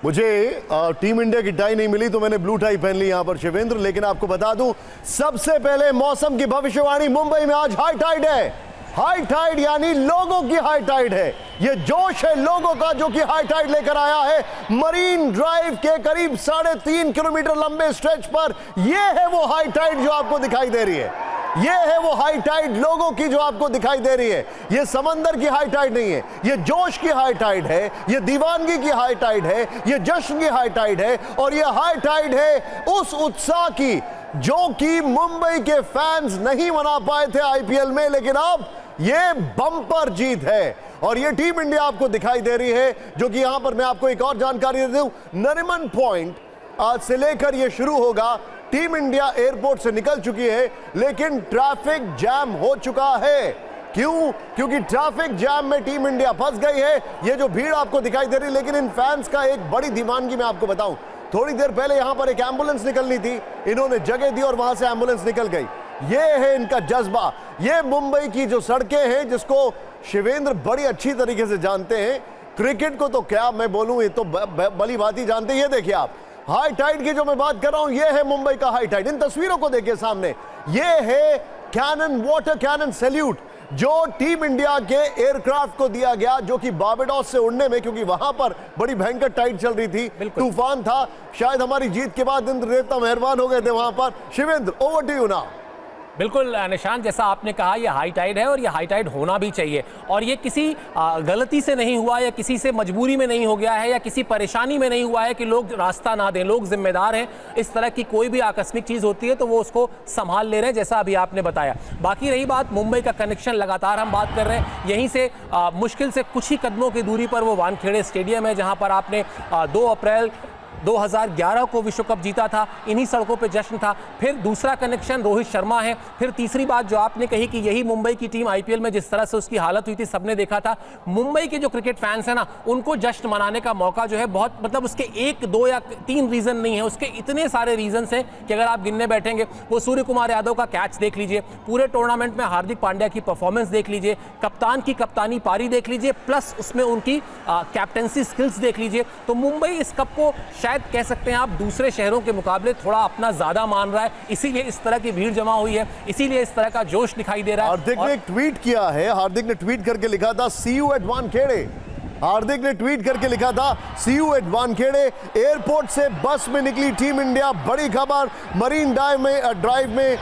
मुझे team India की tie नहीं मिली तो मैंने ब्लू टाई पहन ली यहां पर शिवेंद्र। लेकिन आपको बता दूं, सबसे पहले मौसम की भविष्यवाणी, मुंबई में आज हाई टाइड है। हाई टाइड यानी लोगों की हाई टाइड है। ये जोश है लोगों का जो कि हाई टाइड लेकर आया है मरीन ड्राइव के करीब 3.5 किलोमीटर लंबे स्ट्रेच पर। ये है वो हाई टाइड जो आपको दिखाई दे रही है। ये है वो हाई टाइड लोगों की जो आपको दिखाई दे रही है। ये समंदर की हाई टाइड नहीं है, ये जोश की हाई टाइड है, ये दीवानगी की हाई टाइड है, ये जश्न की हाई टाइड है। और ये हाई टाइड है उस उत्साह की जो कि मुंबई के फैंस नहीं मना पाए थे आईपीएल में, लेकिन अब ये बम्पर जीत है। और ये टीम इंडिया आपको दिखाई दे रही है, जो कि यहां पर मैं आपको एक और जानकारी दे दूं, नरीमन पॉइंट आज से लेकर ये शुरू होगा। टीम इंडिया एयरपोर्ट से निकल चुकी है, लेकिन ट्रैफिक जैम हो चुका है। क्यों? क्योंकि ट्रैफिक जैम में टीम इंडिया फंस गई है। ये जो भीड़ आपको दिखाई दे रही है, लेकिन इन फैंस का एक बड़ी दीवानगी मैं आपको बताऊं। थोड़ी देर पहले यहां पर एक एम्बुलेंस निकलनी थी, इन्होंने जगह दी और वहां से एम्बुलेंस निकल गई। ये है इनका जज्बा। ये मुंबई की जो सड़कें हैं, जिसको शिवेंद्र बड़ी अच्छी तरीके से जानते हैं, क्रिकेट को तो क्या मैं बोलूं, ये तो भली बात ही जानते हैं। ये देखिए आप, हाई टाइड की जो मैं बात कर रहा हूं, ये है मुंबई का हाई टाइड। इन तस्वीरों को देखिए सामने, ये है कैनन वाटर कैनन सैल्यूट जो टीम इंडिया के एयरक्राफ्ट को दिया गया, जो कि बारबाडोस से उड़ने में, क्योंकि वहां पर बड़ी भयंकर टाइड चल रही थी, तूफान था। शायद हमारी जीत के बाद इंद्र देवता मेहरबान हो गए थे वहां पर। Shivendra, over to you now. बिल्कुल निशांत, जैसा आपने कहा, ये हाई टाइड है और ये हाई टाइड होना भी चाहिए। और ये किसी गलती से नहीं हुआ, या किसी से मजबूरी में नहीं हो गया है, या किसी परेशानी में नहीं हुआ है कि लोग रास्ता ना दें। लोग जिम्मेदार हैं। इस तरह की कोई भी आकस्मिक चीज़ होती है तो वो उसको संभाल ले रहे हैं, जैसा अभी आपने बताया। बाकी रही बात मुंबई का कनेक्शन, लगातार हम बात कर रहे हैं यहीं से मुश्किल से कुछ ही कदमों की दूरी पर वो वानखेड़े स्टेडियम है, जहाँ पर आपने 2 अप्रैल 2011 को विश्व कप जीता था। इन्हीं सड़कों पे जश्न था। फिर दूसरा कनेक्शन रोहित शर्मा है। फिर तीसरी बात जो आपने कही कि यही मुंबई की टीम आईपीएल में जिस तरह से उसकी हालत हुई थी सबने देखा था। मुंबई के जो क्रिकेट फैंस हैं ना, उनको जश्न मनाने का मौका जो है बहुत, मतलब उसके 1, 2 या 3 रीज़न नहीं है, उसके इतने सारे रीजंस हैं कि अगर आप गिनने बैठेंगे, वो सूर्य कुमार यादव का कैच देख लीजिए, पूरे टूर्नामेंट में हार्दिक पांड्या की परफॉर्मेंस देख लीजिए, कप्तान की कप्तानी पारी देख लीजिए, प्लस उसमें उनकी कैप्टेंसी स्किल्स देख लीजिए। तो मुंबई इस कप को शायद कह सकते हैं आप दूसरे शहरों के मुकाबले थोड़ा अपना ज्यादा मान रहा है, इसीलिए इस तरह की भीड़ जमा हुई है, इसीलिए इस तरह का जोश दिखाई दे रहा है। हार्दिक ने एक ट्वीट किया है, हार्दिक ने ट्वीट करके लिखा था, सी यू एट वानखेड़े। हार्दिक ने ट्वीट करके लिखा था, सी यू एट वानखेड़े। एयरपोर्ट से बस में निकली टीम इंडिया, बड़ी खबर, मरीन ड्राइव में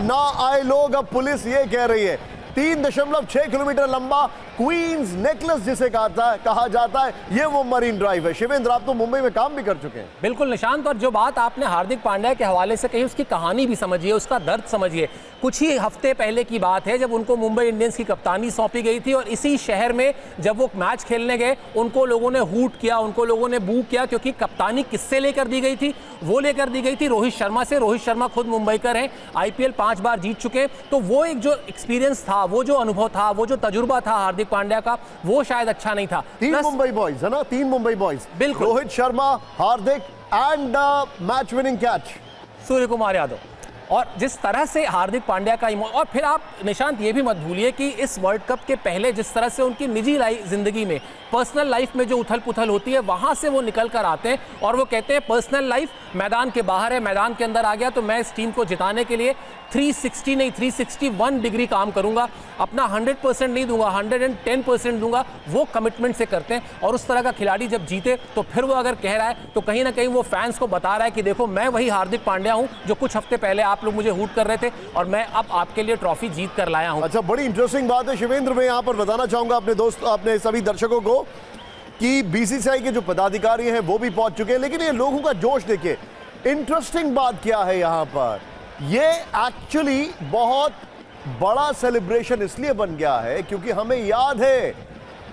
ना आए लोग, अब पुलिस ये कह रही है। 3.6 किलोमीटर लंबा क्वींस नेकलेस जिसे कहा जाता है, ये वो मरीन ड्राइव है। शिवेंद्र, आप तो मुंबई में काम भी कर चुके हैं। बिल्कुल निशांत, और जो बात आपने हार्दिक पांड्या के हवाले से कही, उसकी कहानी भी समझिए, उसका दर्द समझिए। कुछ ही हफ्ते पहले की बात है जब उनको मुंबई इंडियंस की कप्तानी सौंपी गई थी, और इसी शहर में जब वो मैच खेलने गए, उनको लोगों ने हूट किया, उनको लोगों ने बू किया, क्योंकि कप्तानी किससे लेकर दी गई थी? वो लेकर दी गई थी रोहित शर्मा से। रोहित शर्मा खुद मुंबईकर हैं, आईपीएल 5 बार जीत चुके। तो वो एक जो एक्सपीरियंस था, वो जो अनुभव था, वो जो तजुर्बा था हार्दिक पांड्या का, वो शायद अच्छा नहीं था। 3 मुंबई बॉयज है ना, 3 मुंबई बॉयज, बिल्कुल, रोहित शर्मा, हार्दिक and match winning catch Surya Kumar Yadav. और जिस तरह से हार्दिक पांड्या का और फिर आप निशांत ये भी मत भूलिए कि इस वर्ल्ड कप के पहले जिस तरह से उनकी निजी जिंदगी में, पर्सनल लाइफ में जो उथल पुथल होती है, वहां से वो निकल कर आते हैं और वो कहते हैं पर्सनल लाइफ मैदान के बाहर है, मैदान के अंदर आ गया तो मैं इस टीम को जिताने के लिए 360 नहीं 361 डिग्री काम करूंगा, अपना 100% नहीं दूंगा, 110% दूंगा। वो कमिटमेंट से करते हैं। और उस तरह का खिलाड़ी जब जीते तो फिर वो अगर कह रहा है तो कहीं ना कहीं वो फैंस को बता रहा है कि देखो, मैं वही हार्दिक पांड्या हूं जो कुछ हफ्ते पहले आप लोग मुझे हूट कर रहे थे, और मैं अब आपके लिए ट्रॉफी जीत कर लाया हूं। अच्छा, बड़ी इंटरेस्टिंग बात है शिवेंद्र, मैं यहां पर बताना चाहूंगा अपने दोस्त, अपने सभी दर्शकों को कि बीसीसीआई के जो पदाधिकारी हैं वो भी पहुंच चुके हैं, लेकिन ये लोगों का जोश देखिए। इंटरेस्टिंग बात क्या है यहां पर, ये एक्चुअली बहुत बड़ा सेलिब्रेशन इसलिए बन गया है क्योंकि हमें याद है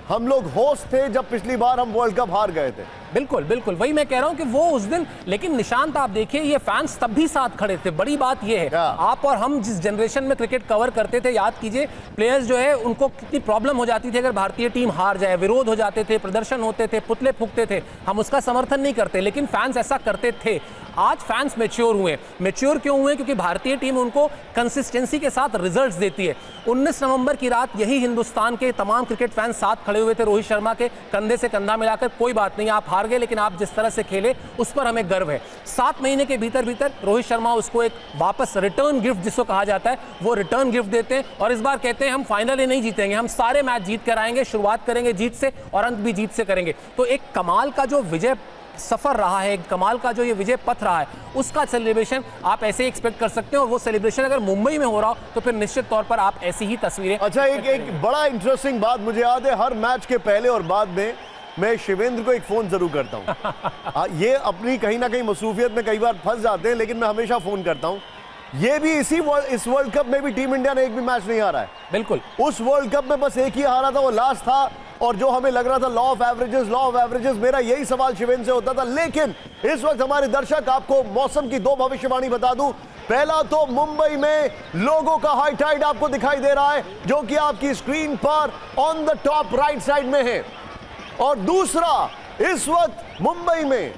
हम लोग होस्ट थे जब पिछली बार हम वर्ल्ड कप हार गए थे। बिल्कुल बिल्कुल, वही मैं कह रहा हूं कि वो उस दिन, लेकिन निशांत आप देखिए, ये फैंस तब भी साथ खड़े थे। बड़ी बात ये है, आप और हम जिस जनरेशन में क्रिकेट कवर करते थे, याद कीजिए प्लेयर्स जो है उनको कितनी प्रॉब्लम हो जाती थी अगर भारतीय टीम हार जाए, विरोध हो जाते थे, प्रदर्शन होते थे, पुतले फूकते थे। हम उसका समर्थन नहीं करते, लेकिन फैंस ऐसा करते थे। आज फैंस मैच्योर हुए। मैच्योर क्यों हुए? क्योंकि भारतीय टीम उनको कंसिस्टेंसी के साथ रिजल्ट्स देती है। 19 नवंबर की रात यही हिंदुस्तान के तमाम क्रिकेट फैंस साथ खड़े हुए थे रोहित शर्मा के, कंधे से कंधा मिलाकर। कोई बात नहीं, आप हार हार गए, लेकिन आप जिस तरह से खेले उस पर हमें गर्व है। 7 महीने के भीतर भीतर रोहित शर्मा उसको एक वापस रिटर्न गिफ्ट जिसको कहा जाता है वो रिटर्न गिफ्ट देते हैं, और इस बार कहते हैं हम फाइनल ही नहीं जीतेंगे, हम सारे मैच जीत कर आएंगे, शुरुआत करेंगे जीत से और अंत भी जीत से करेंगे। तो एक कमाल का जो विजय सफर रहा है, कमाल का जो ये विजय पथ रहा है, उसका सेलिब्रेशन आप ऐसे ही एक्सपेक्ट कर सकते हैं, और वो सेलिब्रेशन अगर मुंबई में हो रहा हो तो फिर निश्चित तौर पर आप ऐसी ही तस्वीरें। अच्छा, एक बड़ा इंटरेस्टिंग बात मुझे याद है, हर मैच के पहले और बाद में मैं शिवेंद्र को एक फोन जरूर करता हूं। ये अपनी कहीं ना कहीं मसरूफियत में कई बार फंस जाते हैं, लेकिन मैं हमेशा फोन करता हूं। ये भी इस वर्ल्ड कप में भी टीम इंडिया ने एक भी मैच नहीं हारा है। बिल्कुल, उस वर्ल्ड कप में बस एक ही हारा था, वो लास्ट था, और जो हमें लग रहा था लॉ ऑफ एवरेजेस, मेरा यही सवाल शिवेंद्र से होता था। लेकिन इस वक्त हमारे दर्शक, आपको मौसम की 2 भविष्यवाणी बता दूं। पहला तो मुंबई में लोगों का हाई टाइड आपको दिखाई दे रहा है, जो कि आपकी स्क्रीन पर on the top right side में है, और दूसरा इस वक्त मुंबई में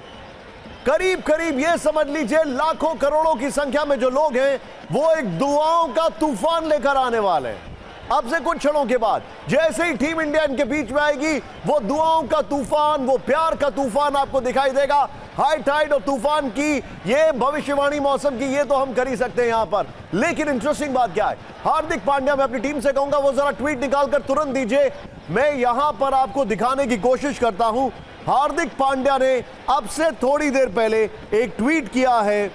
करीब करीब ये समझ लीजिए लाखों करोड़ों की संख्या में जो लोग हैं वो एक दुआओं का तूफान लेकर आने वाले हैं। अब से कुछ क्षणों के बाद जैसे ही टीम इंडिया इनके बीच में आएगी, वो दुआओं का तूफान, वो प्यार का तूफान आपको दिखाई देगा। हाई टाइड और तूफान की ये भविष्यवाणी मौसम की, ये तो हम कर ही सकते हैं यहां पर। लेकिन इंटरेस्टिंग बात क्या है, हार्दिक पांड्या, मैं अपनी टीम से कहूंगा वो जरा ट्वीट निकालकर तुरंत दीजिए। मैं यहां पर आपको दिखाने की कोशिश करता हूं, हार्दिक पांड्या ने अब से थोड़ी देर पहले एक ट्वीट किया है,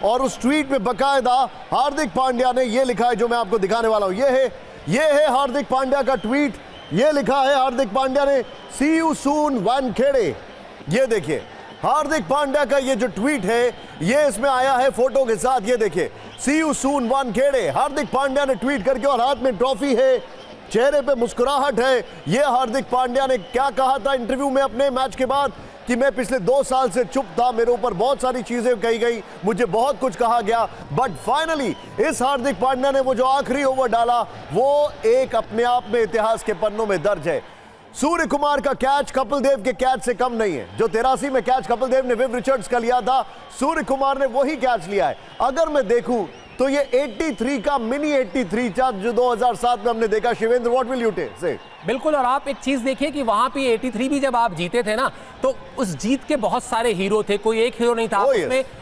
और उस ट्वीट में बकायदा हार्दिक पांड्या ने यह लिखा है जो मैं आपको दिखाने वाला हूं। ये है हार्दिक पांड्या का ट्वीट। ये लिखा है हार्दिक पांड्या ने, सी यू सून वानखेड़े। ये देखिए हार्दिक पांड्या का ये जो ट्वीट है, ये इसमें आया है फोटो के साथ। ये देखिए, सी यू सून वानखेड़े, हार्दिक पांड्या ने ट्वीट करके, और हाथ में ट्रॉफी है, चेहरे पे मुस्कुराहट है। ये हार्दिक पांड्या ने क्या कहा था इंटरव्यू में अपने मैच के बाद, कि मैं पिछले 2 साल से चुप था, मेरे ऊपर बहुत सारी चीजें कही गई, मुझे बहुत कुछ कहा गया, बट फाइनली इस हार्दिक पांड्या ने वो जो आखिरी ओवर डाला, वो एक अपने आप में इतिहास के पन्नों में दर्ज है। सूर्य कुमार का कैच कपिल देव के कैच से कम नहीं है। जो 83 में कैच कपिल देव ने विव रिचर्ड्स का लिया था, सूर्य कुमार ने वही कैच लिया है। अगर मैं देखूं तो ये 83 का मिनी 83 था जो 2007 में हमने देखा। शिवेंद्र, व्हाट विल यू से? बिल्कुल, और आप एक चीज देखिए कि वहां पे 83 भी जब आप जीते थे ना, तो उस जीत के बहुत सारे हीरो थे, कोई एक हीरो नहीं था।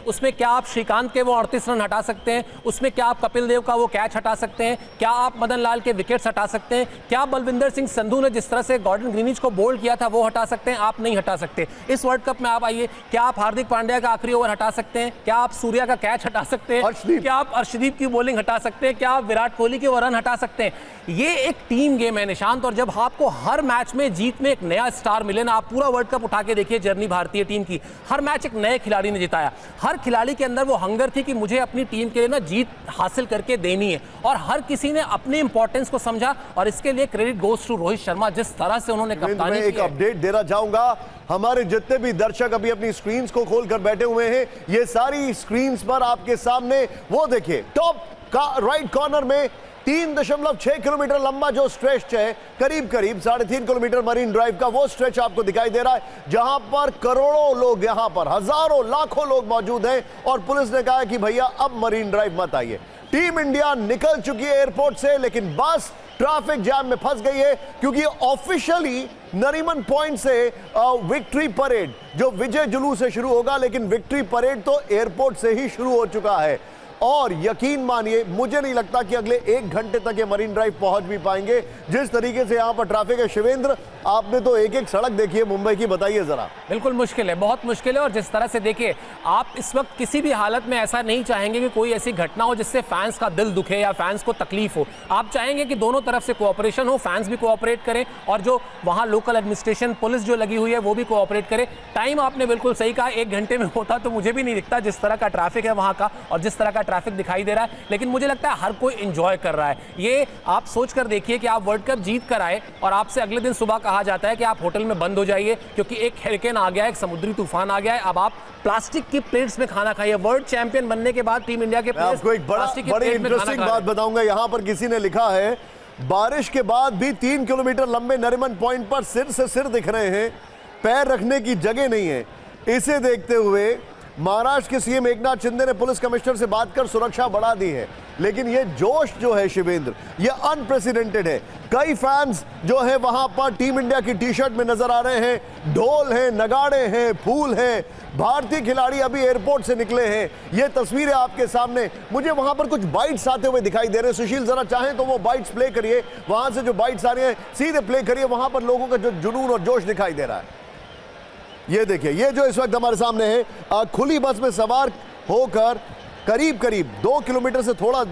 उसमें क्या आप श्रीकांत के वो 38 रन हटा सकते हैं? उसमें क्या आप कपिल देव का वो कैच हटा सकते हैं? क्या आप मदन लाल के विकेट्स हटा सकते हैं? क्या बलविंदर सिंह संधू ने जिस तरह से गॉर्डन ग्रीनिच को बोल्ड किया था वो हटा सकते हैं? आप नहीं हटा सकते। इस वर्ल्ड कप में आप आइए, क्या आप हार्दिक पांड्या का आखिरी ओवर हटा सकते हैं? क्या आप सूर्या का कैच हटा सकते हैं? क्या आप अर्शदीप की बॉलिंग हटा सकते हैं? क्या आप विराट कोहली के वो रन हटा सकते हैं? ये एक टीम गेम है निशांत, और जब आपको हर मैच में जीत में एक नया स्टार मिले ना, आप पूरा वर्ल्ड कप उठा के देखिए जर्नी भारतीय टीम की, हर मैच एक नए खिलाड़ी ने जिताया। हर खिलाड़ी के अंदर वो हंगर थी कि मुझे अपनी टीम के लिए ना जीत हासिल करके देनी है, और हर किसी ने अपने इंपॉर्टेंस को समझा, और इसके लिए credit goes to Rohit Sharma, जिस तरह से उन्होंने कप्तानी की। एक अपडेट देना चाहूंगा, हमारे जितने भी दर्शक अभी अपनी स्क्रीन्स को खोलकर बैठे हुए हैं, ये सारी स्क्रीन्स पर आपके सामने वो देखिए टॉप का राइट कॉर्नर में 3.6 किलोमीटर लंबा जो स्ट्रेच है, करीब करीब 3.5 किलोमीटर मरीन ड्राइव का वो स्ट्रेच आपको दिखाई दे रहा है, जहां पर करोड़ों लोग, यहां पर हजारों लाखों लोग मौजूद हैं, और पुलिस ने कहा है कि भैया अब मरीन ड्राइव मत आइए। टीम इंडिया निकल चुकी है एयरपोर्ट से, लेकिन बस ट्रैफिक जैम में फंस गई है, क्योंकि ऑफिशियली नरीमन पॉइंट से विक्ट्री परेड जो विजय जुलूस से शुरू होगा, लेकिन विक्ट्री परेड तो एयरपोर्ट से ही शुरू हो चुका है। और यकीन मानिए, मुझे नहीं लगता कि अगले 1 घंटे तक ये मरीन ड्राइव पहुंच भी पाएंगे, जिस तरीके से यहां पर ट्रैफिक है। शिवेंद्र, आपने तो एक एक सड़क देखी है मुंबई की, बताइए जरा। बिल्कुल मुश्किल है, बहुत मुश्किल है, और जिस तरह से देखिए, आप इस वक्त किसी भी हालत में ऐसा नहीं चाहेंगे कि कोई ऐसी घटना हो जिससे फैंस का दिल दुखे या फैंस को तकलीफ हो। आप चाहेंगे कि दोनों तरफ से कोऑपरेशन हो, फैंस भी कोऑपरेट करें, और जो वहां लोकल एडमिनिस्ट्रेशन पुलिस जो लगी हुई है वो भी कोऑपरेट करे। टाइम आपने बिल्कुल सही कहा, 1 घंटे में होता तो मुझे भी नहीं दिखता जिस तरह का ट्रैफिक है वहां का, और जिस तरह का ट्रैफिक दिखाई दे रहा है, लेकिन मुझे लगता है हर कोई एंजॉय कर रहा है। ये आप सोच कर देखिए कि आप वर्ल्ड कप जीत कर आए, और आपसे अगले दिन सुबह कहा जाता है कि आप होटल में बंद हो जाइए क्योंकि एक हरिकेन आ गया है, एक समुद्री तूफान आ गया है, अब आप प्लास्टिक की प्लेट्स में खाना खाइए। वर्ल्ड चैंपियन बनने के बाद टीम इंडिया के प्लेयर्स आपको एक बड़ी इंटरेस्टिंग बात बताऊंगा। यहां पर किसी ने लिखा है, बारिश के बाद भी 3 किलोमीटर लंबे नरीमन पॉइंट पर सिर से सिर दिख रहे हैं, पैर रखने की जगह नहीं है। इसे देखते हुए महाराष्ट्र के सीएम एकनाथ शिंदे ने पुलिस कमिश्नर से बात कर सुरक्षा बढ़ा दी है, लेकिन ये जोश जो है शिवेंद्र, ये अनप्रेसिडेंटेड है। कई फैंस जो है वहां पर टीम इंडिया की टी शर्ट में नजर आ रहे हैं, ढोल हैं, नगाड़े हैं, फूल हैं। भारतीय खिलाड़ी अभी एयरपोर्ट से निकले हैं, ये तस्वीरें आपके सामने। मुझे वहां पर कुछ बाइट्स आते हुए दिखाई दे रहे हैं। सुशील जरा चाहें तो वो बाइट्स प्ले करिए, वहां से जो बाइट्स आ रही हैं सीधे प्ले करिए। वहां पर लोगों का जो जुनून और जोश दिखाई दे रहा है, ये देखिए। ये जो इस वक्त हमारे सामने है, खुली बस में सवार होकर करीब करीब 2 किलोमीटर से थोड़ा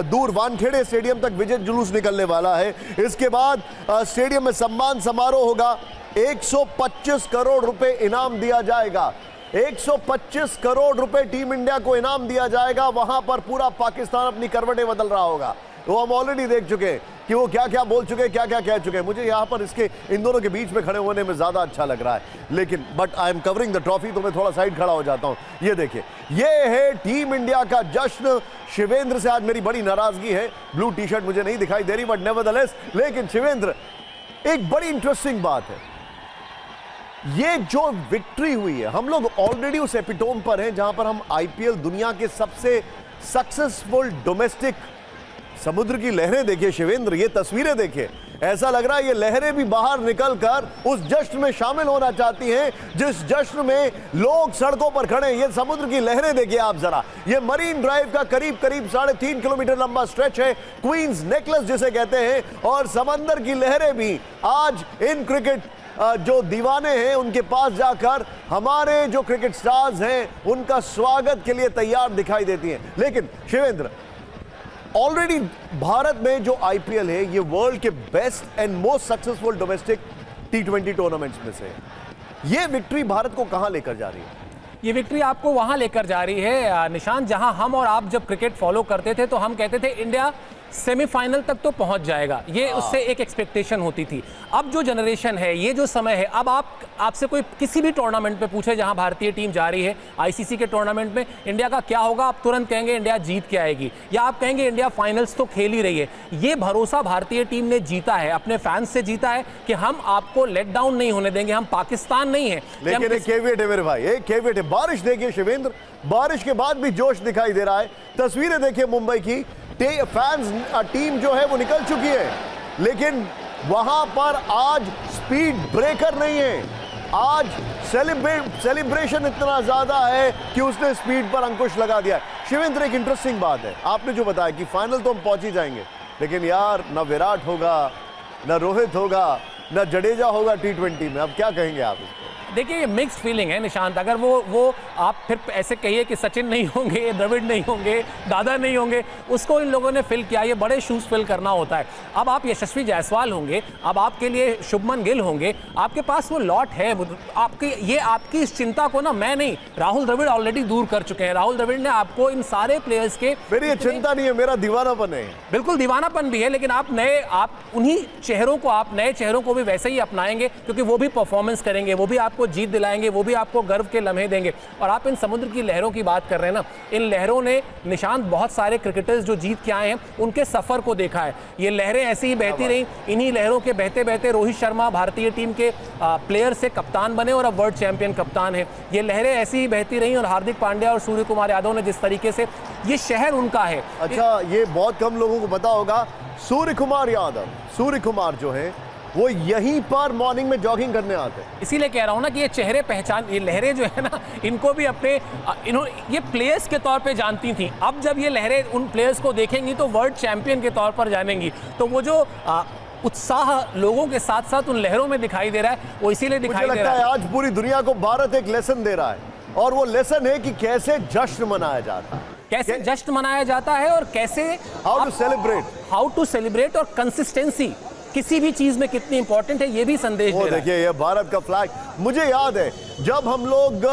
दूर वानखेड़े स्टेडियम तक विजय जुलूस निकलने वाला है। इसके बाद स्टेडियम में सम्मान समारोह होगा। 125 करोड़ रुपए इनाम दिया जाएगा। 125 करोड़ रुपए टीम इंडिया को इनाम दिया जाएगा। वहां पर पूरा पाकिस्तान अपनी करवटें बदल रहा होगा। वो हम ऑलरेडी देख चुके हैं कि वो क्या क्या बोल चुके हैं, क्या क्या कह चुके हैं। मुझे यहाँ पर इसके इन दोनों के बीच में खड़े होने में ज्यादा अच्छा लग रहा है, लेकिन but I am covering the trophy, तो मैं थोड़ा साइड खड़ा हो जाता हूँ। ये देखिए, ये है टीम इंडिया का जश्न। शिवेंद्र से आज मेरी बड़ी नाराजगी है, ब्लू टी शर्ट मुझे नहीं दिखाई दे रही, बट नेवरदलेस। लेकिन शिवेंद्र, एक बड़ी इंटरेस्टिंग बात है, ये जो विक्ट्री हुई है, हम लोग ऑलरेडी उस एपिटोम पर हैं जहां पर हम आईपीएल दुनिया के सबसे सक्सेसफुल डोमेस्टिक। समुद्र की लहरें देखिए शिवेंद्र, ये तस्वीरें देखिए, ऐसा लग रहा है ये लहरें भी बाहर निकलकर उस जश्न में शामिल होना चाहती हैं जिस जश्न में लोग सड़कों पर खड़े हैं। ये समुद्र की लहरें देखिए आप जरा। ये मरीन ड्राइव का करीब करीब 3.5 किलोमीटर लंबा स्ट्रेच है, क्वींस नेकलेस जिसे कहते हैं, और समंदर की लहरें भी आज इन क्रिकेट जो दीवाने हैं उनके पास जाकर हमारे जो क्रिकेट स्टार्स हैं उनका स्वागत के लिए तैयार दिखाई देती हैं। लेकिन शिवेंद्र, ऑलरेडी भारत में जो आईपीएल है ये वर्ल्ड के best and most successful domestic T20 tournaments में से है। ये विक्ट्री भारत को कहां लेकर जा रही है? ये विक्ट्री आपको वहां लेकर जा रही है निशांत, जहां हम और आप जब क्रिकेट फॉलो करते थे तो हम कहते थे इंडिया सेमीफाइनल तक तो पहुंच जाएगा, ये उससे एक एक्सपेक्टेशन होती थी। अब जो जनरेशन है, ये जो समय है, अब आपसे कोई किसी भी टूर्नामेंट पे पूछे जहां भारतीय टीम जा रही है, आईसीसी के टूर्नामेंट में इंडिया का क्या होगा, आप तुरंत कहेंगे इंडिया जीत के आएगी, या आप कहेंगे इंडिया फाइनल्स तो खेल ही रही है। ये भरोसा भारतीय टीम ने जीता है, अपने फैंस से जीता है कि हम आपको लेट डाउन नहीं होने देंगे, हम पाकिस्तान नहीं है। लेकिन एक कैविएट है मेरे भाई, एक कैविएट है। बारिश देखिए शिवेंद्र, बारिश के बाद भी जोश दिखाई दे रहा है। तस्वीरें देखिए मुंबई की, फैंस टीम जो है वो निकल चुकी है, लेकिन वहां पर आज स्पीड ब्रेकर नहीं है। आज सेलिब्रेशन इतना ज्यादा है कि उसने स्पीड पर अंकुश लगा दिया। शिवेंद्र, एक इंटरेस्टिंग बात है, आपने जो बताया कि फाइनल तो हम पहुंच ही जाएंगे, लेकिन यार ना विराट होगा, ना रोहित होगा, ना जडेजा होगा T20 में। अब क्या कहेंगे आप इसको? देखिए, ये मिक्स्ड फीलिंग है निशांत। अगर वो आप फिर ऐसे कहिए कि सचिन नहीं होंगे, द्रविड़ नहीं होंगे, दादा नहीं होंगे, उसको इन लोगों ने फिल किया। ये बड़े शूज फिल करना होता है। अब आप यशस्वी जायसवाल होंगे, अब आपके लिए शुभमन गिल होंगे, आपके पास वो लॉट है। आपकी इस चिंता को ना मैं नहीं, राहुल द्रविड़ ऑलरेडी दूर कर चुके हैं। राहुल द्रविड़ ने आपको इन सारे प्लेयर्स के, मेरी ये चिंता नहीं है, मेरा दीवानापन है। बिल्कुल दीवानापन भी है, लेकिन आप उन्हीं चेहरों को, आप नए चेहरों को भी वैसे ही अपनाएंगे, क्योंकि वो भी परफॉर्मेंस करेंगे, वो भी आपको जीत दिलाएंगे, वो भी आपको गर्व के लम्हे देंगे। और आप इन समुद्र की लहरों की बात कर रहे हैं ना, इन लहरों ने निशांत बहुत सारे क्रिकेटर्स जो जीत के आए हैं उनके सफर को देखा है। ये लहरें ऐसी ही बहती रही, इन्हीं लहरों के बहते बहते रोहित शर्मा भारतीय टीम के प्लेयर से कप्तान बने और अब वर्ल्ड चैंपियन कप्तान है। ये लहरें ऐसी ही बहती रही और हार्दिक पांड्या और सूर्य कुमार यादव ने जिस तरीके से, ये शहर उनका है। अच्छा, ये बहुत कम लोगों को पता होगा, सूर्य कुमार यादव, सूर्य कुमार जो है वो यहीं पर मॉर्निंग में जॉगिंग करने आते हैं। इसीलिए कह रहा हूं ना कि ये चेहरे पहचान, ये लहरें जो है ना, इनको भी अपने ये प्लेयर्स के तौर पे जानती थी। अब जब ये लहरें उन प्लेयर्स को देखेंगी तो वर्ल्ड चैंपियन के तौर पर जानेंगी। तो वो जो उत्साह लोगों के साथ साथ उन लहरों में दिखाई दे रहा है, वो इसीलिए दिखाई दे रहा है। आज पूरी दुनिया को भारत एक लेसन दे रहा है, और वो लेसन है कि कैसे जश्न मनाया जाता है, कैसे जश्न मनाया जाता है, और कैसे हाउ टू सेलिब्रेट, और कंसिस्टेंसी किसी भी चीज में कितनी इंपॉर्टेंट है, ये भी संदेश दे रहा है। देखिए, ये भारत का फ्लैग, मुझे याद है जब हम लोग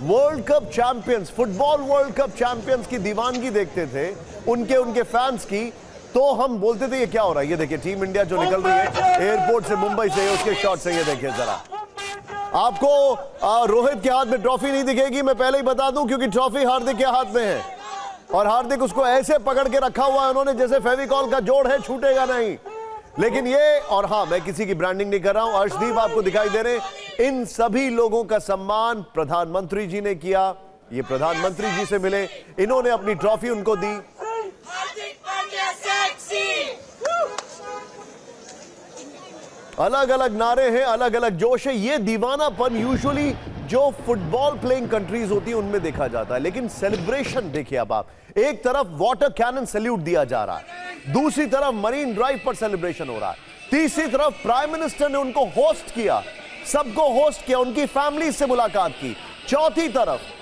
world cup champions, football world cup champions की दीवानगी देखते थे, उनके फैंस की, तो हम बोलते थे ये क्या हो रहा है। ये देखिए टीम इंडिया जो निकल रही है एयरपोर्ट से, मुंबई से, उसके शॉट से, ये देखिए जरा। आपको रोहित के हाथ में ट्रॉफी नहीं दिखेगी, मैं पहले ही बता दूं, क्योंकि ट्रॉफी हार्दिक के हाथ में है, और हार्दिक उसको ऐसे पकड़ के रखा हुआ है उन्होंने जैसे फेविकॉल का जोड़ है, छूटेगा नहीं। लेकिन ये, और हाँ, मैं किसी की ब्रांडिंग नहीं कर रहा हूं, अर्शदीप आपको दिखाई दे रहे हैं, इन सभी लोगों का सम्मान प्रधानमंत्री जी ने किया, ये प्रधानमंत्री जी से मिले, इन्होंने अपनी ट्रॉफी उनको दी। अलग अलग नारे हैं, अलग अलग जोश है। ये दीवानापन यूजुअली जो फुटबॉल प्लेइंग कंट्रीज होती है उनमें देखा जाता है, लेकिन सेलिब्रेशन देखिए अब आप, एक तरफ वाटर कैनन सैल्यूट दिया जा रहा है, दूसरी तरफ मरीन ड्राइव पर सेलिब्रेशन हो रहा है, तीसरी तरफ प्राइम मिनिस्टर ने उनको होस्ट किया, सबको होस्ट किया, उनकी फैमिली से मुलाकात की, चौथी तरफ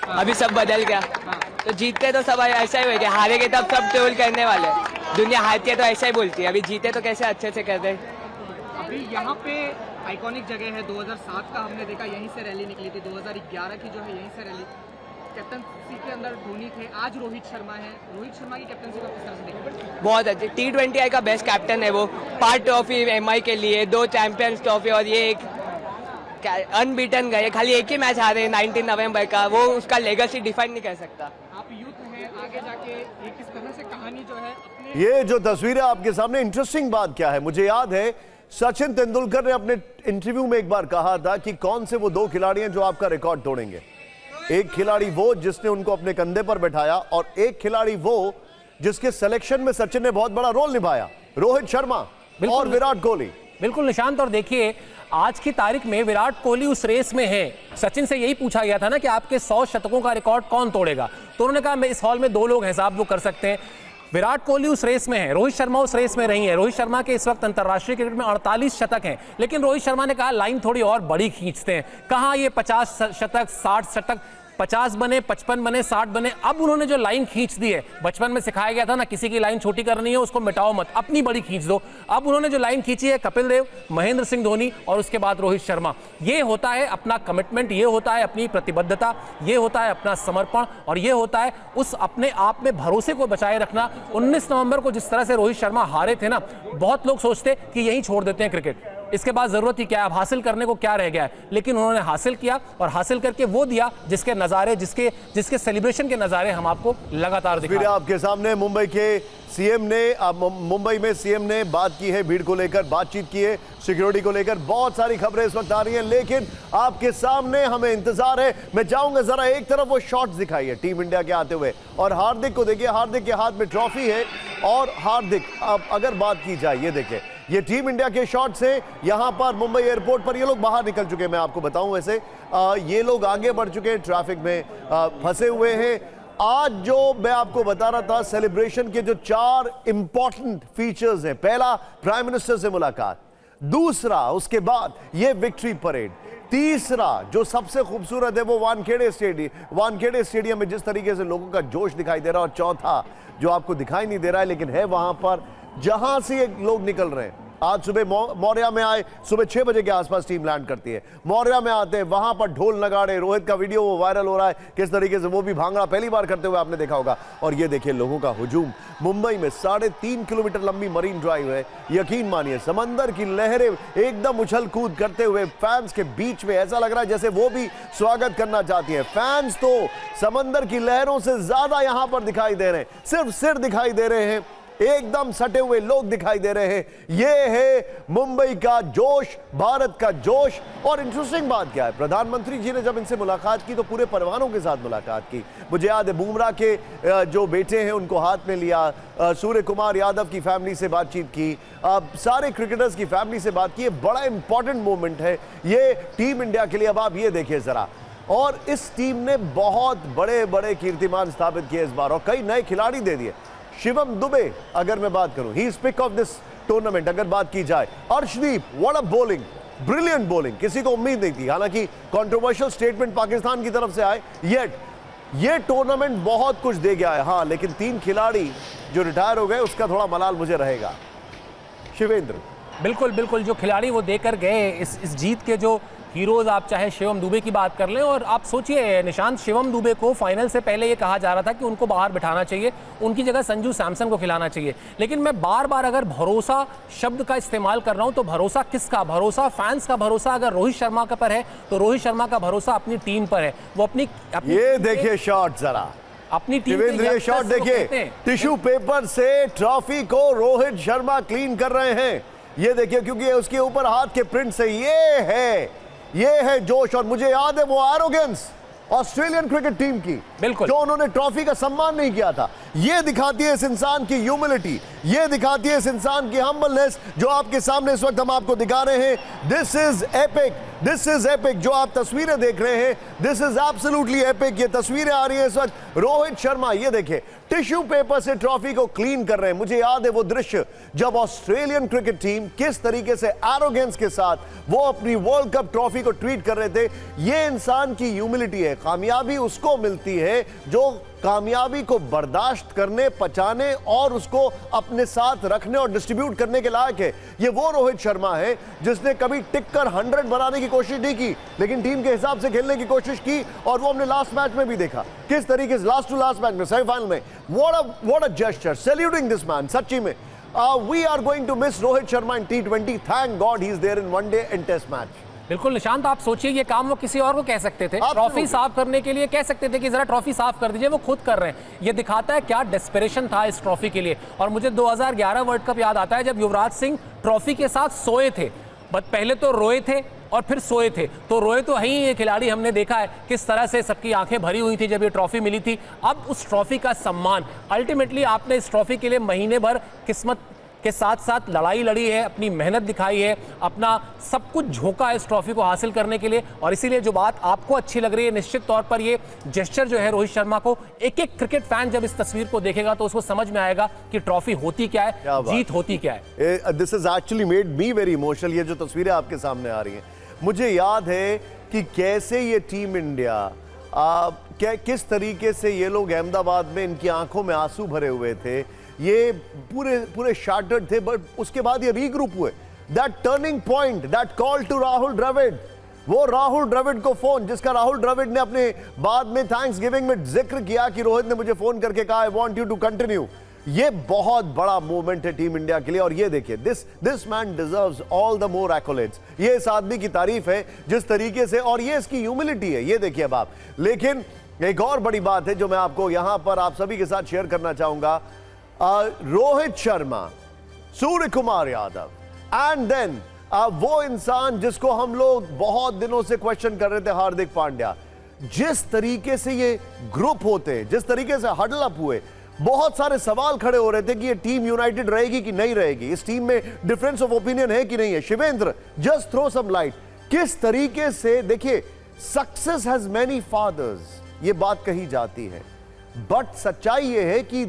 अभी सब बदल गया। तो जीतते तो सब ऐसा ही होगा, हारेंगे तब सब ट्रोल करने वाले। दुनिया हारती है तो ऐसा ही बोलती है, अभी जीते तो कैसे अच्छे से कर दे। अभी यहाँ पे आइकॉनिक जगह है, 2007 का हमने देखा यहीं से रैली निकली थी, 2011 की जो है यहीं से रैली। कैप्टनसी के अंदर धोनी थे, आज रोहित शर्मा है। रोहित शर्मा की कैप्टनसी को किस तरह से देखते? बहुत अच्छे, T20 का बेस्ट कैप्टन है वो। 5 ट्रॉफी MI के लिए, 2 चैंपियंस ट्रॉफी और ये एक अनबीटन गए, खाली एक ही मैच हारे 19 नवंबर का, वो उसका लेगेसी डिफाइन नहीं कर सकता। आप यूथ हैं, आगे जाके ये किस तरह से कहानी जो है अपने ये जो तस्वीर है आपके सामने, इंटरेस्टिंग बात क्या है, मुझे याद है सचिन तेंदुलकर ने अपने इंटरव्यू में एक बार कहा था कि कौन से वो 2 खिलाड़ी हैं जो आपका रिकॉर्ड तोड़ेंगे। एक खिलाड़ी वो जिसने उनको अपने कंधे पर बैठाया, और एक खिलाड़ी वो जिसके सिलेक्शन में सचिन ने बहुत बड़ा रोल निभाया, रोहित शर्मा और विराट कोहली। बिल्कुल निशांत, और देखिए आज की तारीख में विराट कोहली उस रेस में है। सचिन से यही पूछा गया था ना कि आपके 100 शतकों का रिकॉर्ड कौन तोड़ेगा, तो उन्होंने कहा मैं इस हॉल में 2 लोग हैं साहब वो कर सकते हैं। विराट कोहली उस रेस में है, रोहित शर्मा उस रेस में नहीं है। रोहित शर्मा के इस वक्त अंतर्राष्ट्रीय क्रिकेट में 48 शतक हैं, लेकिन रोहित शर्मा ने कहा लाइन थोड़ी और बड़ी खींचते हैं। कहाँ ये 50 शतक, 60 शतक, 50 बने, 55 बने, 60 बने। अब उन्होंने जो लाइन खींच दी है, बचपन में सिखाया गया था ना किसी की लाइन छोटी करनी है उसको मिटाओ मत, अपनी बड़ी खींच दो। अब उन्होंने जो लाइन खींची है कपिल देव, महेंद्र सिंह धोनी और उसके बाद रोहित शर्मा। ये होता है अपना कमिटमेंट, ये होता है अपनी प्रतिबद्धता, ये होता है अपना समर्पण, और ये होता है उस अपने आप में भरोसे को बचाए रखना। 19 नवंबर को जिस तरह से रोहित शर्मा हारे थे ना, बहुत लोग सोचते कि यहीं छोड़ देते हैं क्रिकेट, इसके बाद जरूरत ही क्या है, अब हासिल करने को क्या रह गया है, लेकिन उन्होंने हासिल किया, और हासिल करके वो दिया जिसके नजारे, जिसके सेलिब्रेशन के नजारे हम आपको लगातार दिखा। फिर आपके सामने मुंबई के सीएम ने, मुंबई में सीएम ने बात की है, भीड़ को लेकर बातचीत की है, सिक्योरिटी को लेकर बहुत सारी खबरें इस वक्त आ रही हैं, लेकिन आपके सामने हमें इंतजार है। मैं चाहूंगा जरा एक तरफ वो शॉट्स दिखाइए टीम इंडिया के आते हुए, और हार्दिक को देखिए, हार्दिक के हाथ में ट्रॉफी है, और हार्दिक अब अगर बात की जाए, ये देखिए ये टीम इंडिया के शॉट्स हैं। यहां पर मुंबई एयरपोर्ट पर ये लोग बाहर निकल चुके हैं, मैं आपको बताऊं वैसे ये लोग आगे बढ़ चुके हैं, ट्रैफिक में फंसे हुए हैं। आज जो मैं आपको बता रहा था, सेलिब्रेशन के जो 4 इंपॉर्टेंट फीचर्स हैं, पहला प्राइम मिनिस्टर से मुलाकात, दूसरा उसके बाद ये विक्ट्री परेड, तीसरा जो सबसे खूबसूरत है वो वानखेड़े स्टेडियम में जिस तरीके से लोगों का जोश दिखाई दे रहा है, और चौथा जो आपको दिखाई नहीं दे रहा है लेकिन है वहां पर, जहां से ये लोग निकल रहे हैं। आज सुबह मौर्या में आए, सुबह 6 बजे के आसपास टीम लैंड करती है, मौर्या में आते हैं, वहां पर ढोल नगाड़े, रोहित का वीडियो वो वायरल हो रहा है किस तरीके से, वो भी भांगड़ा पहली बार करते हुए आपने देखा होगा। और ये देखिए लोगों का हुजूम, मुंबई में 3.5 किलोमीटर लंबी मरीन ड्राइव है, यकीन मानिए समंदर की लहरें एकदम उछल कूद करते हुए फैंस के बीच में, ऐसा लग रहा है जैसे वो भी स्वागत करना चाहती है। फैंस तो समंदर की लहरों से ज्यादा यहां पर दिखाई दे रहे हैं, सिर्फ सिर दिखाई दे रहे हैं, एकदम सटे हुए लोग दिखाई दे रहे हैं। ये है मुंबई का जोश, भारत का जोश। और इंटरेस्टिंग बात क्या है, प्रधानमंत्री जी ने जब इनसे मुलाकात की तो पूरे परिवारों के साथ मुलाकात की। मुझे याद है बुमराह के जो बेटे हैं उनको हाथ में लिया, सूर्य कुमार यादव की फैमिली से बातचीत की, सारे क्रिकेटर्स की फैमिली से बात की। बड़ा इंपॉर्टेंट मोमेंट है ये टीम इंडिया के लिए। अब आप ये देखिए जरा, और इस टीम ने बहुत बड़े बड़े कीर्तिमान स्थापित किए इस बार, और कई नए खिलाड़ी दे दिए। शिवम दुबे अगर मैं बात करूं, he is pick of this tournament अगर बात की जाए। Arshdeep, what a bowling, brilliant bowling, किसी को उम्मीद नहीं थी, हालांकि कंट्रोवर्शियल स्टेटमेंट पाकिस्तान की तरफ से आए, येट ये टूर्नामेंट बहुत कुछ दे गया है। हाँ, लेकिन 3 खिलाड़ी जो रिटायर हो गए उसका थोड़ा मलाल मुझे रहेगा। शिवेंद्र, बिल्कुल बिल्कुल, जो खिलाड़ी वो देकर गए, इस जीत के जो हीरोज, आप चाहे शिवम दुबे की बात कर लें, और आप सोचिए निशांत, शिवम दुबे को फाइनल से पहले ये कहा जा रहा था कि उनको बाहर बिठाना चाहिए, उनकी जगह संजू सैमसन को खिलाना चाहिए। लेकिन मैं बार बार अगर भरोसा शब्द का इस्तेमाल कर रहा हूं तो भरोसा किसका? भरोसा फैंस का भरोसा अगर रोहित शर्मा का पर है तो रोहित शर्मा का भरोसा अपनी टीम पर है। वो अपनी ये देखिए शॉट जरा, अपनी टीम ये शॉट देखिए, टिश्यू पेपर से ट्रॉफी को रोहित शर्मा क्लीन कर रहे हैं। ये देखिए, क्योंकि उसके ऊपर हाथ के प्रिंट से ये है जोश। और मुझे याद है वो एरोगेंस ऑस्ट्रेलियन क्रिकेट टीम की, बिल्कुल, जो उन्होंने ट्रॉफी का सम्मान नहीं किया था। ये दिखाती है इस इंसान की ह्यूमिलिटी, ये दिखाती है इस इंसान की हम्बलनेस, जो आपके सामने इस वक्त हम आपको दिखा रहे हैं। This is epic, this is epic. जो आप तस्वीरें देख रहे हैं, दिस इज एब्सोल्युटली एपिक। ये तस्वीरें आ रही हैं इस वक्त। रोहित शर्मा ये देखिए टिश्यू पेपर से ट्रॉफी को क्लीन कर रहे हैं। मुझे याद है वो दृश्य जब ऑस्ट्रेलियन क्रिकेट टीम किस तरीके से एरोगेंस के साथ वो अपनी वर्ल्ड कप ट्रॉफी को ट्रीट कर रहे थे। ये इंसान की ह्यूमिलिटी है। कामयाबी उसको मिलती है जो कामयाबी को बर्दाश्त करने, पचाने और उसको अपने साथ रखने और डिस्ट्रीब्यूट करने के लायक है। ये वो रोहित शर्मा है जिसने कभी टिककर 100 बनाने की कोशिश नहीं की, लेकिन टीम के हिसाब से खेलने की कोशिश की। और वो हमने लास्ट मैच में भी देखा किस तरीके से, लास्ट टू लास्ट मैच में, सेमीफाइनल में, what a gesture, saluting this man. सच्ची में we are going to miss Rohit Sharma in T20। Thank god he is there in one day and test match. बिल्कुल निशांत, आप सोचिए ये काम वो किसी और को कह सकते थे, ट्रॉफी साफ करने के लिए कह सकते थे कि जरा ट्रॉफी साफ कर दीजिए, वो खुद कर रहे हैं। ये दिखाता है क्या डेस्परेशन था इस ट्रॉफी के लिए। और मुझे 2011 वर्ल्ड कप याद आता है जब युवराज सिंह ट्रॉफी के साथ सोए थे, बट पहले तो रोए थे और फिर सोए थे। तो रोए तो है ही ये खिलाड़ी, हमने देखा है किस तरह से सबकी आंखें भरी हुई थी जब ये ट्रॉफी मिली थी। अब उस ट्रॉफी का सम्मान, अल्टीमेटली आपने इस ट्रॉफी के लिए महीने भर किस्मत के साथ साथ लड़ाई लड़ी है, अपनी मेहनत दिखाई है, अपना सब कुछ झोंका है इस ट्रॉफी को हासिल करने के लिए। और इसीलिए जो बात आपको अच्छी लग रही है, निश्चित तौर पर ये जेस्चर जो है रोहित शर्मा को, एक एक क्रिकेट फैन जब इस तस्वीर को देखेगा तो उसको समझ में आएगा कि ट्रॉफी होती क्या है, जीत होती क्या है। This is actually made me very emotional. ये जो तस्वीरें आपके सामने आ रही हैं, मुझे याद है कि कैसे ये टीम इंडिया किस तरीके से ये लोग अहमदाबाद में, इनकी आंखों में आंसू भरे हुए थे, ये पूरे शार्टर्ड थे, बट उसके बाद ये रीग्रुप हुए। That turning point, that call to Rahul Dravid, वो राहुल द्रविड़ को फोन, जिसका राहुल द्रविड़ ने अपने बाद में थैंक्स गिविंग में जिक्र किया कि रोहित ने मुझे फोन करके कहा I want you to continue. ये बहुत बड़ा मूवमेंट है टीम इंडिया के लिए। और ये देखिए, this man deserves all the more accolades. ये इस आदमी की तारीफ है जिस तरीके से, और ये इसकी ह्यूमिलिटी है। ये देखिए अब आप, लेकिन एक और बड़ी बात है जो मैं आपको यहां पर आप सभी के साथ शेयर करना चाहूंगा। रोहित शर्मा, सूर्य कुमार यादव एंड देन वो इंसान जिसको हम लोग बहुत दिनों से क्वेश्चन कर रहे थे, हार्दिक पांड्या। जिस तरीके से ये ग्रुप होते, जिस तरीके से हडल अप हुए, बहुत सारे सवाल खड़े हो रहे थे कि ये टीम यूनाइटेड रहेगी कि नहीं रहेगी, इस टीम में डिफरेंस ऑफ ओपिनियन है कि नहीं है। Shivendra, just throw some light. किस तरीके से, देखिए, सक्सेस हैज मेनी फादर्स, ये बात कही जाती है, बट सच्चाई ये है कि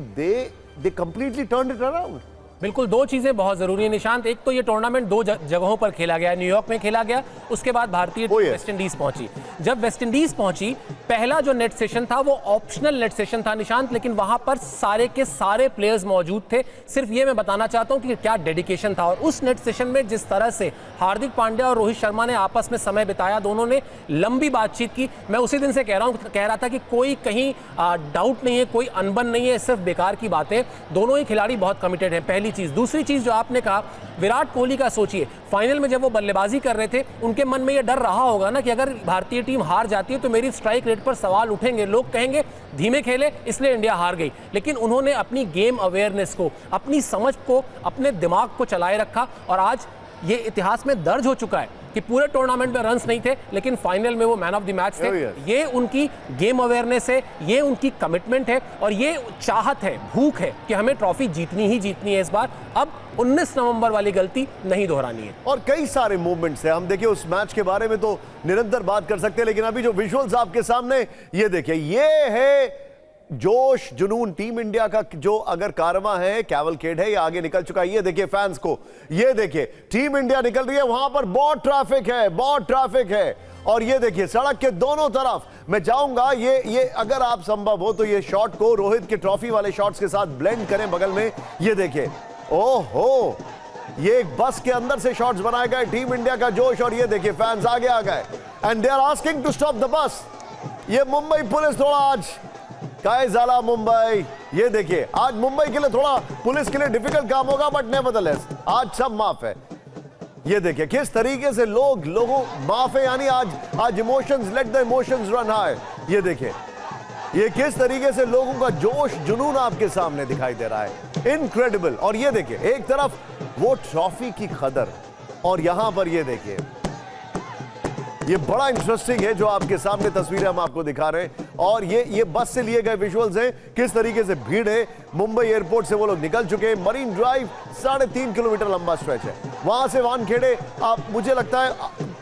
they completely turned it around। बिल्कुल, दो चीजें बहुत जरूरी है निशांत। एक तो ये टूर्नामेंट दो जगहों पर खेला गया, न्यूयॉर्क में खेला गया, उसके बाद भारतीय टीम वेस्ट इंडीज पहुंची। जब वेस्ट इंडीज पहुंची, पहला जो नेट सेशन था वो ऑप्शनल नेट सेशन था निशांत, लेकिन वहां पर सारे के सारे प्लेयर्स मौजूद थे। सिर्फ ये मैं बताना चाहता हूं कि क्या डेडिकेशन था। और उस नेट सेशन में जिस तरह से हार्दिक पांड्या और रोहित शर्मा ने आपस में समय बिताया, दोनों ने लंबी बातचीत की। मैं उसी दिन से कह रहा था कि कोई कहीं डाउट नहीं है, कोई अनबन नहीं है, सिर्फ बेकार की बातें। दोनों ही खिलाड़ी बहुत कमिटेड हैं, पहली चीज। दूसरी चीज जो आपने कहा, विराट कोहली का सोचिए, फाइनल में जब वो बल्लेबाजी कर रहे थे, उनके मन में ये डर रहा होगा ना कि अगर भारतीय टीम हार जाती है तो मेरी स्ट्राइक रेट पर सवाल उठेंगे, लोग कहेंगे धीमे खेले इसलिए इंडिया हार गई। लेकिन उन्होंने अपनी गेम अवेयरनेस को, अपनी समझ को, अपने दिमाग को चलाए रखा। और आज ये इतिहास में दर्ज हो चुका है कि पूरे टूर्नामेंट में रन्स नहीं थे, लेकिन फाइनल में वो मैन ऑफ द मैच थे। ये उनकी गेम अवेयरनेस है, ये उनकी कमिटमेंट है, और ये चाहत है, भूख है कि हमें ट्रॉफी जीतनी ही जीतनी है इस बार। अब 19 नवंबर वाली गलती नहीं दोहरानी है। और कई सारे मूवमेंट्स हैं, हम देखिए उस मैच के बारे में तो निरंतर बात कर सकते हैं, लेकिन अभी जो विजुअल्स आपके सामने ये देखिए, ये है जोश जुनून टीम इंडिया का। जो अगर कारवां है, कैवलकेड है, ये आगे निकल चुका है। ये देखिए फैंस को, ये देखिए टीम इंडिया निकल रही है, वहां पर बहुत ट्रैफिक है, बहुत ट्रैफिक है। और ये देखिए सड़क के दोनों तरफ, मैं चाहूंगा ये अगर आप संभव हो तो ये शॉट को रोहित के ट्रॉफी वाले शॉट्स के साथ ब्लेंड करें बगल में। ये देखिए, ओहो, ये एक बस के अंदर से शॉट्स बनाए गए, टीम इंडिया का जोश। और ये देखिए फैंस आगे आ गए and they are asking to stop the bus. ये मुंबई पुलिस थोड़ा आज काय जाला मुंबई, ये देखिए आज मुंबई के लिए थोड़ा, पुलिस के लिए डिफिकल्ट काम होगा, बट नेवरदलेस आज सब माफ है। ये देखिए किस तरीके से लोगों माफ है, यानी आज emotions, let the emotions run high. ये देखिए ये किस तरीके से लोगों का जोश जुनून आपके सामने दिखाई दे रहा है, इनक्रेडिबल। और ये देखिए एक तरफ वो ट्रॉफी की कदर, और यहां पर ये देखिए ये बड़ा इंटरेस्टिंग है जो आपके सामने तस्वीरें हम आपको दिखा रहे हैं। और ये बस से लिए गए विजुअल्स हैं, किस तरीके से भीड़ है। मुंबई एयरपोर्ट से वो लोग निकल चुके हैं। मरीन ड्राइव 3.5 किलोमीटर लंबा स्ट्रेच है। वहां से वानखेड़े आप मुझे लगता है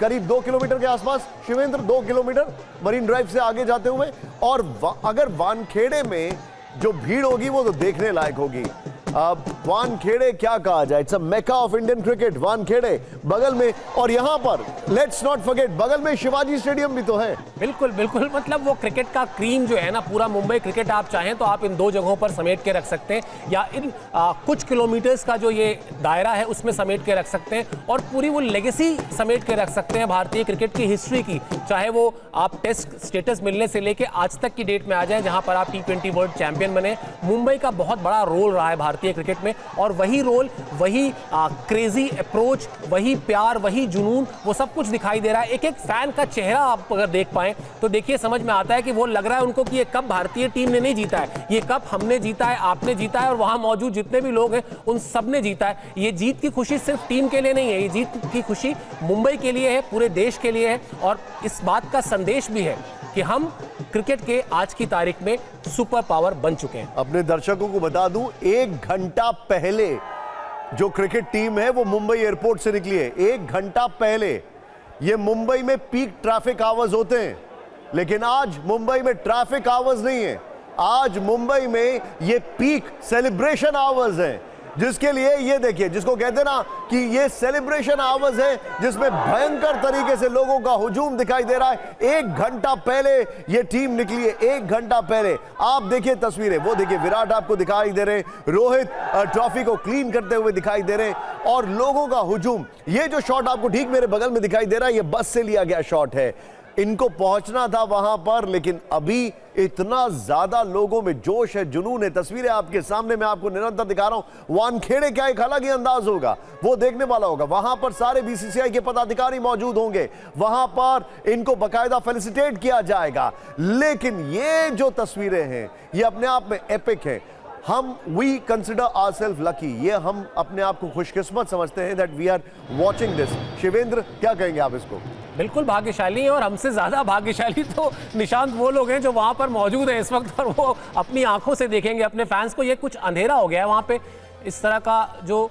करीब 2 किलोमीटर के आसपास, शिवेंद्र 2 किलोमीटर मरीन ड्राइव से आगे जाते हुए। और अगर वानखेड़े में जो भीड़ होगी वो तो देखने लायक होगी। वानखेड़े क्या कहा जाए, it's a Mecca of Indian cricket. Wankhede बगल में, और यहां पर लेट्स नॉट फॉरगेट बगल में शिवाजी स्टेडियम भी तो है। बिल्कुल बिल्कुल, मतलब वो क्रिकेट का क्रीम जो है ना, पूरा मुंबई क्रिकेट आप चाहें तो आप इन 2 जगहों पर समेट के रख सकते हैं, या इन कुछ किलोमीटर्स का जो ये दायरा है उसमें समेट के रख सकते हैं, और पूरी वो लेगेसी समेट के रख सकते हैं भारतीय क्रिकेट की हिस्ट्री की। चाहे वो आप टेस्ट स्टेटस मिलने से लेके आज तक की डेट में आ जाए, जहां पर आप T20 वर्ल्ड चैंपियन बने। मुंबई का बहुत बड़ा रोल रहा है भारतीय क्रिकेट में, और वही रोल, वही क्रेजी अप्रोच, वही प्यार, वही जुनून, वो सब कुछ दिखाई दे रहा है। एक एक फैन का चेहरा आप अगर देख पाएं तो देखिए समझ में आता है कि वो लग रहा है उनको कि ये कप भारतीय टीम ने नहीं जीता है, ये कप हमने जीता है, आपने जीता है, और वहां मौजूद जितने भी लोग हैं उन सब ने जीता है। ये जीत की खुशी सिर्फ टीम के लिए नहीं है, ये जीत की खुशी मुंबई के लिए है, पूरे देश के लिए है, और इस बात का संदेश भी है कि हम क्रिकेट के आज की तारीख में सुपर पावर बन चुके हैं। अपने दर्शकों को बता दूं, 1 घंटा पहले जो क्रिकेट टीम है वो मुंबई एयरपोर्ट से निकली है। 1 घंटा पहले। ये मुंबई में पीक ट्रैफिक आवर्स होते हैं, लेकिन आज मुंबई में ट्रैफिक आवर्स नहीं है। आज मुंबई में ये पीक सेलिब्रेशन आवर्स हैं, जिसके लिए ये देखिए, जिसको कहते हैं ना कि ये सेलिब्रेशन आवर्स है, जिसमें भयंकर तरीके से लोगों का हुजूम दिखाई दे रहा है। 1 घंटा पहले ये टीम निकली है, 1 घंटा पहले। आप देखिए तस्वीरें, वो देखिए विराट आपको दिखाई दे रहे हैं, रोहित ट्रॉफी को क्लीन करते हुए दिखाई दे रहे हैं, और लोगों का हुजूम। ये जो शॉट आपको ठीक मेरे बगल में दिखाई दे रहा है, ये बस से लिया गया शॉट है। इनको पहुंचना था वहां पर, लेकिन अभी इतना ज्यादा लोगों में जोश है, जुनून है। तस्वीरें आपके सामने मैं आपको निरंतर दिखा रहा हूं। वानखेड़े क्या एक अलग ही अंदाज होगा, वो देखने वाला होगा। वहां पर सारे BCCI के पदाधिकारी मौजूद होंगे, वहां पर इनको बकायदा फेलिसिटेट किया जाएगा। लेकिन ये जो तस्वीरें हैं ये अपने आप में एपिक है। वी कंसिडर आवरसेल्फ लकी, ये हम अपने आप को खुशकिस्मत समझते हैं that we are watching this. Shivendra, क्या कहेंगे आप इसको? बिल्कुल भाग्यशाली हैं, और हमसे ज़्यादा भाग्यशाली तो निशांत वो लोग हैं जो वहाँ पर मौजूद हैं इस वक्त, और वो अपनी आंखों से देखेंगे अपने फैंस को। ये कुछ अंधेरा हो गया है वहाँ पे, इस तरह का जो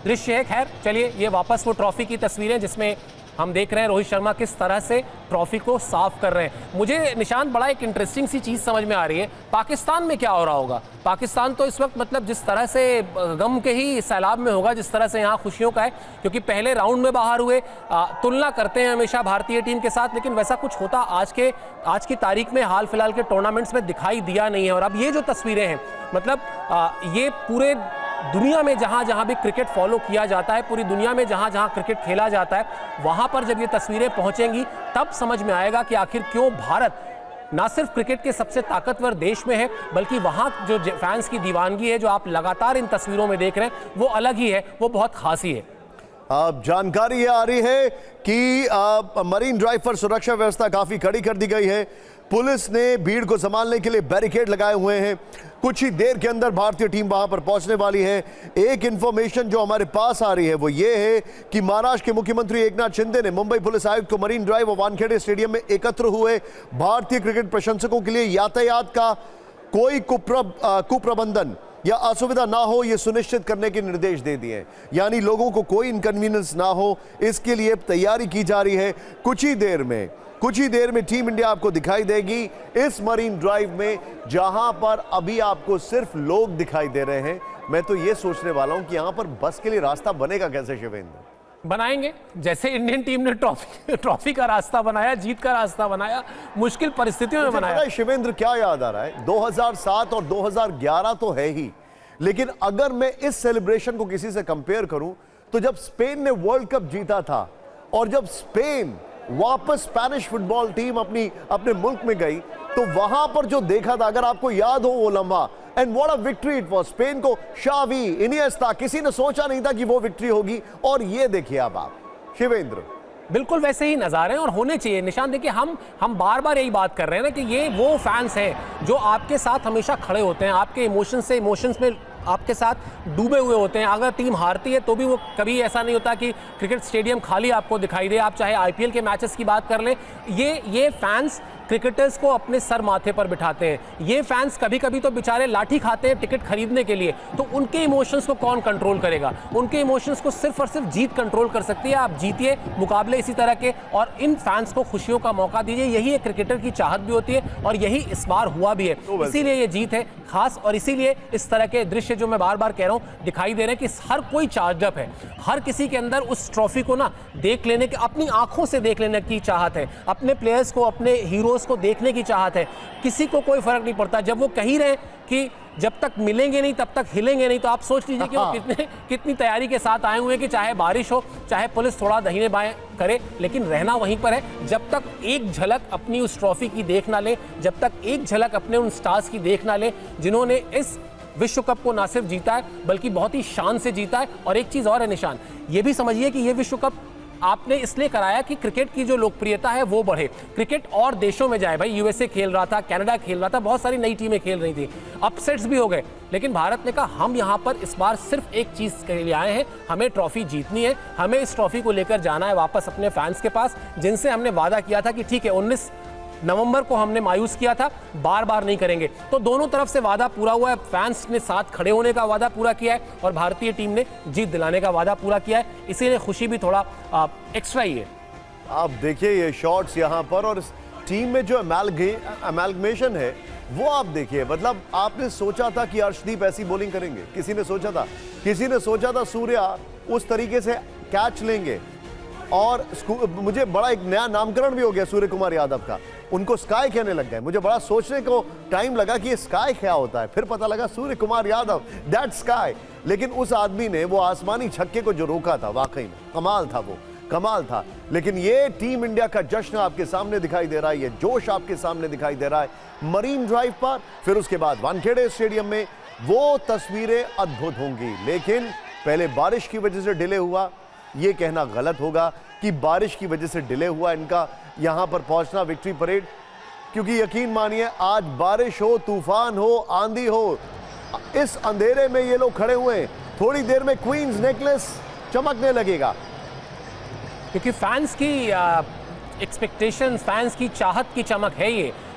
दृश्य है। खैर चलिए, ये वापस वो ट्रॉफी की तस्वीरें जिसमें हम देख रहे हैं रोहित शर्मा किस तरह से ट्रॉफी को साफ कर रहे हैं। मुझे निशांत बड़ा एक इंटरेस्टिंग सी चीज़ समझ में आ रही है, पाकिस्तान में क्या हो रहा होगा। पाकिस्तान तो इस वक्त मतलब जिस तरह से गम के ही सैलाब में होगा, जिस तरह से यहाँ खुशियों का है, क्योंकि पहले राउंड में बाहर हुए। तुलना करते हैं हमेशा भारतीय टीम के साथ, लेकिन वैसा कुछ होता आज की तारीख में हाल फिलहाल के टूर्नामेंट्स में दिखाई दिया नहीं है। और अब ये जो तस्वीरें हैं, मतलब ये पूरे दुनिया में जहां जहां भी क्रिकेट फॉलो किया जाता है, पूरी दुनिया में जहां जहां क्रिकेट खेला जाता है, वहां पर जब ये तस्वीरें पहुंचेंगी तब समझ में आएगा कि आखिर क्यों भारत ना सिर्फ क्रिकेट के सबसे ताकतवर देश में है, बल्कि वहां जो फैंस की दीवानगी है जो आप लगातार इन तस्वीरों में देख रहे हैं, वो अलग ही है, वो बहुत खास ही है। जानकारी ये आ रही है कि मरीन ड्राइव पर सुरक्षा व्यवस्था काफी कड़ी कर दी गई है। पुलिस ने भीड़ को संभालने के लिए बैरिकेड लगाए हुए हैं। कुछ ही देर के अंदर भारतीय टीम वहां पर पहुंचने वाली है। एक इंफॉर्मेशन जो हमारे पास आ रही है वो ये है कि महाराष्ट्र के मुख्यमंत्री एकनाथ शिंदे ने मुंबई पुलिस आयुक्त को मरीन ड्राइव और वानखेड़े स्टेडियम में एकत्र हुए भारतीय क्रिकेट प्रशंसकों के लिए यातायात का कोई कुप्रबंधन या असुविधा ना हो, यह सुनिश्चित करने के निर्देश दे दिए। यानी लोगों को कोई इनकन्वीनियंस ना हो, इसके लिए तैयारी की जा रही है। कुछ ही देर में टीम इंडिया आपको दिखाई देगी इस मरीन ड्राइव में, जहां पर अभी आपको सिर्फ लोग दिखाई दे रहे हैं। मैं तो यह सोचने वाला हूं कि यहां पर बस के लिए रास्ता बनेगा कैसे शिवेंद्र? बनाएंगे, जैसे इंडियन टीम ने ट्रॉफी का रास्ता बनाया, जीत का रास्ता बनाया, मुश्किल परिस्थितियों में बनाया। शिवेंद्र क्या याद आ रहा है, 2007 और 2011 तो है ही, लेकिन अगर मैं इस सेलिब्रेशन को किसी से कंपेयर करूं तो जब स्पेन ने वर्ल्ड कप जीता था और जब स्पेन वापस स्पेनिश फुटबॉल टीम अपने मुल्क में गई, तो वहां पर जो देखा था, अगर आपको याद हो वो लम्हा, and what a victory it was. Spain को शावी, इनिएस्टा, किसी ने सोचा नहीं था कि वो विक्ट्री होगी, और ये देखिए अब आप शिवेंद्र, बिल्कुल वैसे ही नज़ारे हैं और होने चाहिए। निशान देखिए, हम बार बार यही बात कर रहे हैं ना कि ये वो फैंस हैं जो आपके साथ हमेशा खड़े होते हैं, आपके इमोशंस में आपके साथ डूबे हुए होते हैं। अगर टीम हारती है तो भी वो कभी ऐसा नहीं होता कि क्रिकेट स्टेडियम खाली आपको दिखाई दे। आप चाहे आईपीएल के मैचेस की बात कर लें, ये फैंस क्रिकेटर्स को अपने सर माथे पर बिठाते हैं। ये फैंस कभी कभी तो बेचारे लाठी खाते हैं टिकट खरीदने के लिए, तो उनके इमोशंस को कौन कंट्रोल करेगा? उनके इमोशंस को सिर्फ और सिर्फ जीत कंट्रोल कर सकती है। आप जीतिए मुकाबले इसी तरह के, और इन फैंस को खुशियों का मौका दीजिए। यही एक क्रिकेटर की चाहत भी होती है और यही इस बार हुआ भी है, इसीलिए ये जीत है खास। और इसीलिए इस तरह के दृश्य जो मैं बार बार कह रहा हूं दिखाई दे रहे हैं कि हर कोई चार्ज अप है। हर किसी के अंदर उस ट्रॉफी को ना देख लेने की, अपनी आंखों से देख लेने की चाहत है, अपने प्लेयर्स को, अपने हीरोज को देखने की चाहत है। किसी को कोई फर्क नहीं पड़ता जब वो कह ही रहे कि जब तक मिलेंगे नहीं तब तक हिलेंगे नहीं, तो आप सोच लीजिए कि वो कितनी तैयारी के साथ आए हुए हैं कि चाहे बारिश हो, चाहे पुलिस थोड़ा दाहिने बाएं करे, लेकिन रहना वहीं पर है। जब तक एक झलक अपनी उस ट्रॉफी की देख ना ले, जब तक एक झलक अपने उन स्टार्स की देख ना ले जिन्होंने इस विश्व कप को ना सिर्फ जीता है बल्कि बहुत ही शान से जीता है। और एक चीज और है निशान, ये भी समझिए कि ये विश्व कप आपने इसलिए कराया कि क्रिकेट की जो लोकप्रियता है वो बढ़े, क्रिकेट और देशों में जाए। भाई यूएसए खेल रहा था, कनाडा खेल रहा था, बहुत सारी नई टीमें खेल रही थी, अपसेट्स भी हो गए, लेकिन भारत ने कहा हम यहां पर इस बार सिर्फ एक चीज के लिए आए हैं, हमें ट्रॉफी जीतनी है, हमें इस ट्रॉफी को लेकर जाना है वापस अपने फैंस के पास, जिनसे हमने वादा किया था कि ठीक है 19 नवंबर को हमने मायूस किया था, बार बार नहीं करेंगे। तो दोनों तरफ से वादा पूरा हुआ है। फैंस ने साथ खड़े होने का वादा पूरा किया है और भारतीय टीम ने जीत दिलाने का वादा पूरा किया है, इसीलिए खुशी भी थोड़ा एक्स्ट्रा ही है। आप देखिए ये शॉट्स यहाँ पर, और इस टीम में जो अमेलगमेशन है वो आप देखिए। मतलब आपने सोचा था कि अर्शदीप ऐसी बॉलिंग करेंगे? किसी ने सोचा था? किसी ने सोचा था सूर्या उस तरीके से कैच लेंगे? और मुझे बड़ा एक नया नामकरण भी हो गया सूर्य कुमार यादव का, उनको स्काई कहने लग गए। मुझे बड़ा सोचने को टाइम लगा कि ये स्काई क्या होता है, फिर पता लगा सूर्य कुमार यादव, दैट स्काई। लेकिन उस आदमी ने वो आसमानी छक्के को जो रोका था, वाकई में कमाल था, वो कमाल था। लेकिन ये टीम इंडिया का जश्न आपके सामने दिखाई दे रहा है, ये जोश आपके सामने दिखाई दे रहा है मरीन ड्राइव पर, फिर उसके बाद वानखेड़े स्टेडियम में। वो तस्वीरें अद्भुत होंगी, लेकिन पहले बारिश की वजह से डिले हुआ, ये कहना गलत होगा कि बारिश की वजह से डिले हुआ इनका यहां पर पहुंचना विक्ट्री परेड, क्योंकि यकीन मानिए आज बारिश हो, तूफान हो, आंधी हो, इस अंधेरे में ये लोग खड़े हुए, थोड़ी देर में क्वींस नेकलेस चमकने लगेगा। क्योंकि फैंस की एक्सपेक्टेशंस, फैंस की चाहत की चमक है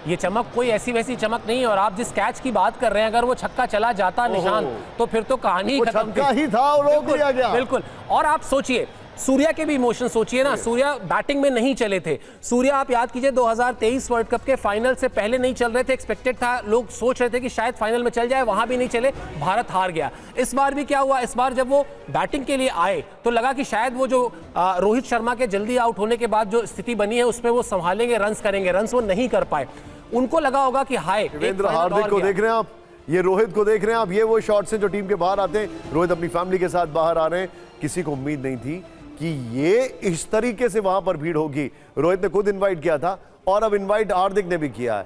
ये चमक कोई ऐसी वैसी चमक नहीं है। और आप जिस कैच की बात कर रहे हैं, अगर वो छक्का चला जाता निशान, तो फिर तो कहानी खत्म थी। छक्का ही था और रोक दिया गया। बिल्कुल। और आप सोचिए सूर्या के भी इमोशन सोचिए ना, सूर्या बैटिंग में नहीं चले थे। सूर्या आप याद कीजिए 2023 वर्ल्ड कप के फाइनल से पहले नहीं चल रहे थे, एक्सपेक्टेड था, लोग सोच रहे थे कि शायद फाइनल में चल जाए, वहां भी नहीं चले, भारत हार गया। इस बार भी क्या हुआ, इस बार जब वो बैटिंग के लिए आए तो लगा कि शायद वो जो रोहित शर्मा के जल्दी आउट होने के बाद जो स्थिति बनी है उसमें वो संभालेंगे, रन्स करेंगे, रन्स वो नहीं कर पाए। उनको लगा होगा कि हाय, हार्दिक को देख रहे हैं आप, ये रोहित को देख रहे हैं आप, ये वो शॉट्स हैं जो टीम के बाहर आते हैं। रोहित अपनी फैमिली के साथ बाहर आ रहे हैं। किसी को उम्मीद नहीं थी कि ये इस तरीके से वहां पर भीड़ होगी। रोहित ने खुद इनवाइट किया था और अब इनवाइट हार्दिक ने भी किया है।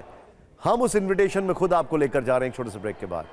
हम उस इनविटेशन में खुद आपको लेकर जा रहे हैं एक छोटे से ब्रेक के बाद।